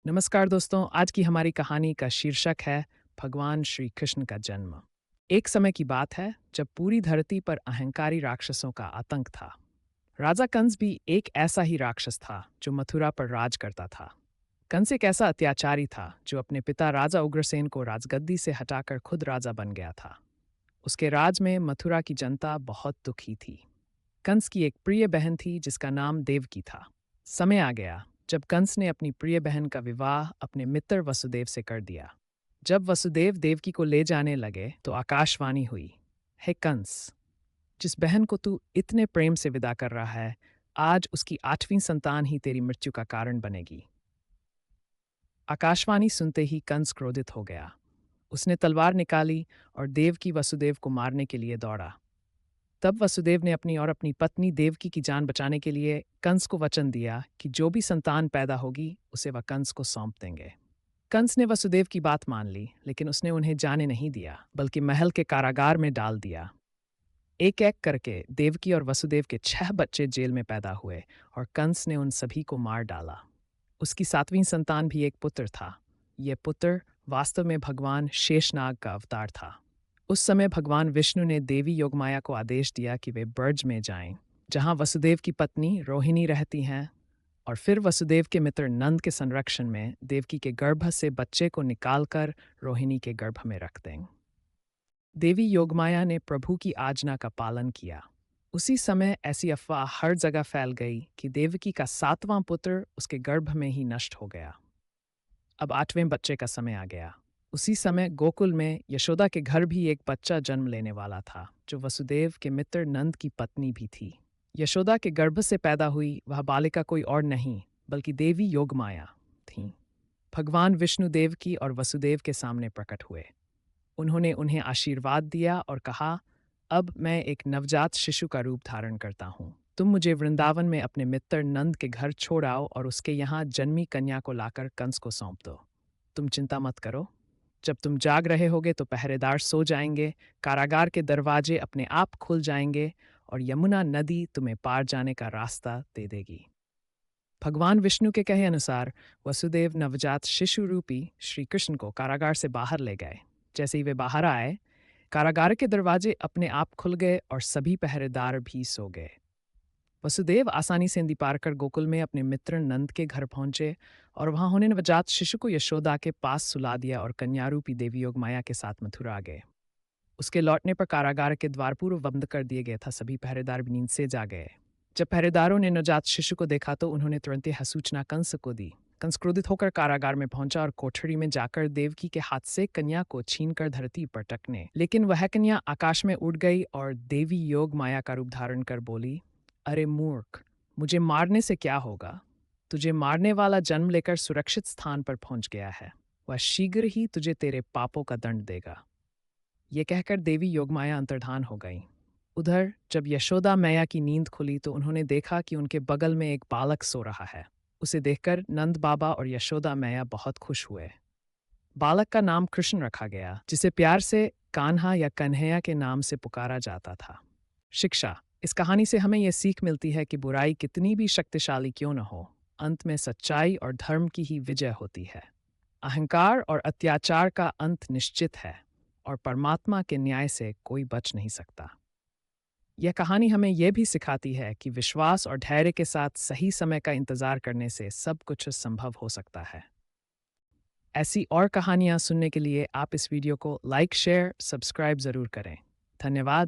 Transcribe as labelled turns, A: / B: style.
A: नमस्कार दोस्तों, आज की हमारी कहानी का शीर्षक है भगवान श्री कृष्ण का जन्म। एक समय की बात है जब पूरी धरती पर अहंकारी राक्षसों का आतंक था। राजा कंस भी एक ऐसा ही राक्षस था जो मथुरा पर राज करता था। कंस एक ऐसा अत्याचारी था जो अपने पिता राजा उग्रसेन को राजगद्दी से हटाकर खुद राजा बन गया था। उसके राज में मथुरा की जनता बहुत दुखी थी। कंस की एक प्रिय बहन थी जिसका नाम देवकी था। समय आ गया जब कंस ने अपनी प्रिय बहन का विवाह अपने मित्र वसुदेव से कर दिया। जब वसुदेव देवकी को ले जाने लगे तो आकाशवाणी हुई, हे कंस, जिस बहन को तू इतने प्रेम से विदा कर रहा है, आज उसकी 8वीं संतान ही तेरी मृत्यु का कारण बनेगी। आकाशवाणी सुनते ही कंस क्रोधित हो गया। उसने तलवार निकाली और देवकी वसुदेव को मारने के लिए दौड़ा। तब वसुदेव ने अपनी और अपनी पत्नी देवकी की जान बचाने के लिए कंस को वचन दिया कि जो भी संतान पैदा होगी उसे वह कंस को सौंप देंगे। कंस ने वसुदेव की बात मान ली, लेकिन उसने उन्हें जाने नहीं दिया, बल्कि महल के कारागार में डाल दिया। एक एक करके देवकी और वसुदेव के 6 बच्चे जेल में पैदा हुए और कंस ने उन सभी को मार डाला। उसकी 7वीं संतान भी एक पुत्र था। यह पुत्र वास्तव में भगवान शेषनाग का अवतार था। उस समय भगवान विष्णु ने देवी योगमाया को आदेश दिया कि वे ब्रज में जाएं, जहां वसुदेव की पत्नी रोहिणी रहती हैं, और फिर वसुदेव के मित्र नंद के संरक्षण में देवकी के गर्भ से बच्चे को निकालकर रोहिणी के गर्भ में रख दें। देवी योगमाया ने प्रभु की आज्ञा का पालन किया। उसी समय ऐसी अफवाह हर जगह फैल गई कि देवकी का 7वां पुत्र उसके गर्भ में ही नष्ट हो गया। अब 8वें बच्चे का समय आ गया। उसी समय गोकुल में यशोदा के घर भी एक बच्चा जन्म लेने वाला था, जो वसुदेव के मित्र नंद की पत्नी भी थी। यशोदा के गर्भ से पैदा हुई वह बालिका कोई और नहीं, बल्कि देवी योगमाया थीं। भगवान विष्णु देवकी और वसुदेव के सामने प्रकट हुए। उन्होंने उन्हें आशीर्वाद दिया और कहा, अब मैं एक नवजात शिशु का रूप धारण करता हूँ। तुम मुझे वृंदावन में अपने मित्र नंद के घर छोड़ आओ और उसके यहाँ जन्मी कन्या को लाकर कंस को सौंप दो। तुम चिंता मत करो। जब तुम जाग रहे होगे तो पहरेदार सो जाएंगे, कारागार के दरवाजे अपने आप खुल जाएंगे और यमुना नदी तुम्हें पार जाने का रास्ता दे देगी। भगवान विष्णु के कहे अनुसार वसुदेव नवजात शिशु रूपी श्री कृष्ण को कारागार से बाहर ले गए। जैसे ही वे बाहर आए, कारागार के दरवाजे अपने आप खुल गए और सभी पहरेदार भी सो गए। वसुदेव आसानी से नदी पार कर गोकुल में अपने मित्र नंद के घर पहुंचे और वहां उन्होंने नवजात शिशु को यशोदा के पास सुला दिया और कन्या रूपी देवी योगमाया के साथ मथुरा आ गए। उसके लौटने पर कारागार के द्वार पूर्व बंद कर दिए गए था। सभी पहरेदार भी नींद से जाग गए। जब पहरेदारों ने नवजात शिशु को देखा तो उन्होंने तुरंत यह सूचना कंस को दी। कंस क्रोधित होकर कारागार में पहुंचा और कोठरी में जाकर देवकी के हाथ से कन्या को छीनकर धरती पर टकने, लेकिन वह कन्या आकाश में उड़ गई और देवी योग माया का रूप धारण कर बोली, अरे मूर्ख, मुझे मारने से क्या होगा? तुझे मारने वाला जन्म लेकर सुरक्षित स्थान पर पहुंच गया है। वह शीघ्र ही तुझे तेरे पापों का दंड देगा। ये कहकर देवी योगमाया अंतर्धान हो गई। उधर जब यशोदा मैया की नींद खुली तो उन्होंने देखा कि उनके बगल में एक बालक सो रहा है। उसे देखकर नंद बाबा और यशोदा मैया बहुत खुश हुए। बालक का नाम कृष्ण रखा गया, जिसे प्यार से कान्हा या कन्हैया के नाम से पुकारा जाता था। शिक्षा: इस कहानी से हमें यह सीख मिलती है कि बुराई कितनी भी शक्तिशाली क्यों न हो, अंत में सच्चाई और धर्म की ही विजय होती है। अहंकार और अत्याचार का अंत निश्चित है और परमात्मा के न्याय से कोई बच नहीं सकता। यह कहानी हमें यह भी सिखाती है कि विश्वास और धैर्य के साथ सही समय का इंतजार करने से सब कुछ संभव हो सकता है। ऐसी और कहानियां सुनने के लिए आप इस वीडियो को लाइक, शेयर, सब्सक्राइब जरूर करें। धन्यवाद।